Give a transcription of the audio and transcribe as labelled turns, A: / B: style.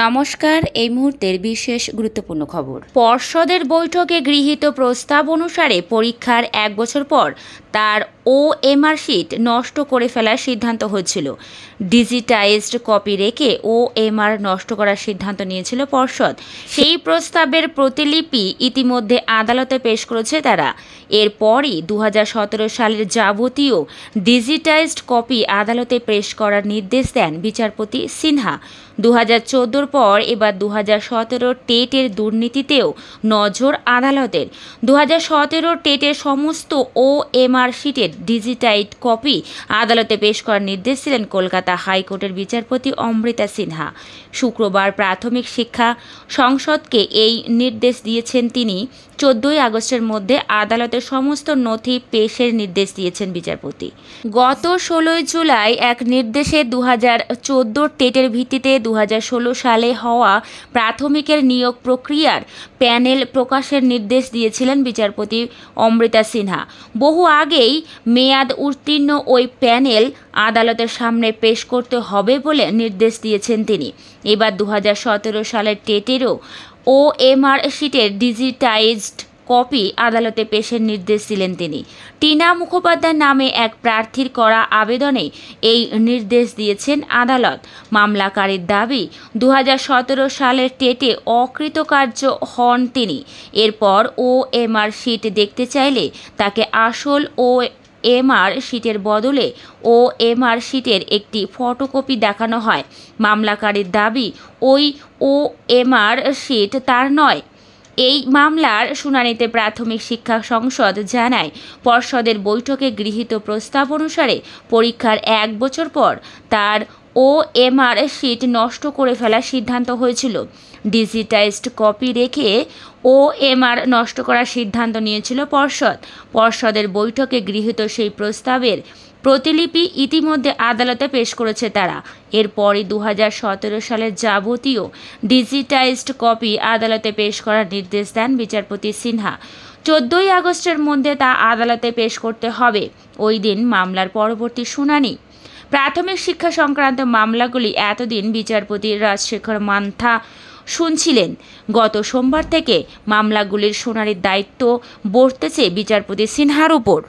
A: নমস্কার। এই মুহূর্তের বিশেষ গুরুত্বপূর্ণ খবর। পর্ষদের বৈঠকে গৃহীত প্রস্তাব অনুসারে পরীক্ষার 1 বছর পর তার ওএমআর শিট নষ্ট করে ফেলার সিদ্ধান্ত হয়েছিল। ডিজিটাইজড কপি রেখে ওএমআর নষ্ট করার সিদ্ধান্ত নিয়েছিল পর্ষদ। সেই প্রস্তাবের প্রতিলিপি ইতিমধ্যে আদালতে পেশ করেছে তারা। এরপরই 2017 সালের যাবতীয় ডিজিটাইজড কপি আদালতে পেশ করার নির্দেশ দেন বিচারপতি সিনহা। 2014 পর এবার 2017 টেটের দুর্নীতিতেও নজর আদালতের। 2017 টেটের সমস্ত ওএমআর শিটের ডিজিটাইজড কপি আদালতে পেশ করার নির্দেশ দিলেন কলকাতা হাইকোর্টের বিচারপতি অমৃতা সিনহা। শুক্রবার প্রাথমিক শিক্ষা সংসদকে এই নির্দেশ দিয়েছেন তিনি। 14 আগস্টের মধ্যে আদালতের সমস্ত নথি পেশের নির্দেশ দিয়েছেন বিচারপতি। গত 16 জুলাই এক নির্দেশে 2014 টেটের ভিত্তিতে 2016 সালে হওয়া প্রাথমিকের নিয়োগ প্রক্রিয়ার প্যানেল প্রকাশের নির্দেশ দিয়েছিলেন বিচারপতি অমৃতা সিনহা। বহু আগেই মেয়াদ উত্তীর্ণ ওই প্যানেল আদালতের সামনে পেশ করতে হবে বলে নির্দেশ দিয়েছেন তিনি। এবার 2017 সালের টেটেরও ওএমআর শিটের ডিজিটাইজড কপি আদালতে পেশের নির্দেশ দিলেন তিনি। টিনা মুখোপাধ্যায় নামে এক প্রার্থীর করা আবেদনে এই নির্দেশ দিয়েছেন আদালত। মামলাকারীর দাবি 2017 সালের টেটে অকৃতকার্য হন তিনি। এরপর ওএমআর শিট দেখতে চাইলে তাকে আসল ওএমআর শিটের বদলে ওএমআর শিটের একটি ফটোকপি দেখানো হয়। মামলাকারীর দাবি ওই ওএমআর শিট তার নয়। এই মামলার শুনানিতে প্রাথমিক শিক্ষা সংসদ জানায়, পর্ষদের বৈঠকে গৃহীত প্রস্তাব অনুসারে পরীক্ষার 1 বছর পর তার ওএমআর শিট নষ্ট করে ফেলার সিদ্ধান্ত হয়েছিল। ডিজিটাইজড কপি রেখে ওএমআর নষ্ট করার সিদ্ধান্ত নিয়েছিল পর্ষদ। পর্ষদের বৈঠকে গৃহীত সেই প্রস্তাবের প্রতিলিপি ইতিমধ্যে আদালতে পেশ করেছে তারা। এরপরই 2017 সালের যাবতীয় ডিজিটাইজড কপি আদালতে পেশ করার নির্দেশ দেন বিচারপতি সিনহা। 14 আগস্টের মধ্যে তা আদালতে পেশ করতে হবে। ওই দিন মামলার পরবর্তী শুনানি। প্রাথমিক শিক্ষা সংক্রান্ত মামলাগুলি এতদিন বিচারপতি রাজশেখর মান্থা শুনছিলেন। গত সোমবার থেকে মামলাগুলির শুনানির দায়িত্ব বর্তেছে বিচারপতি সিনহার উপর।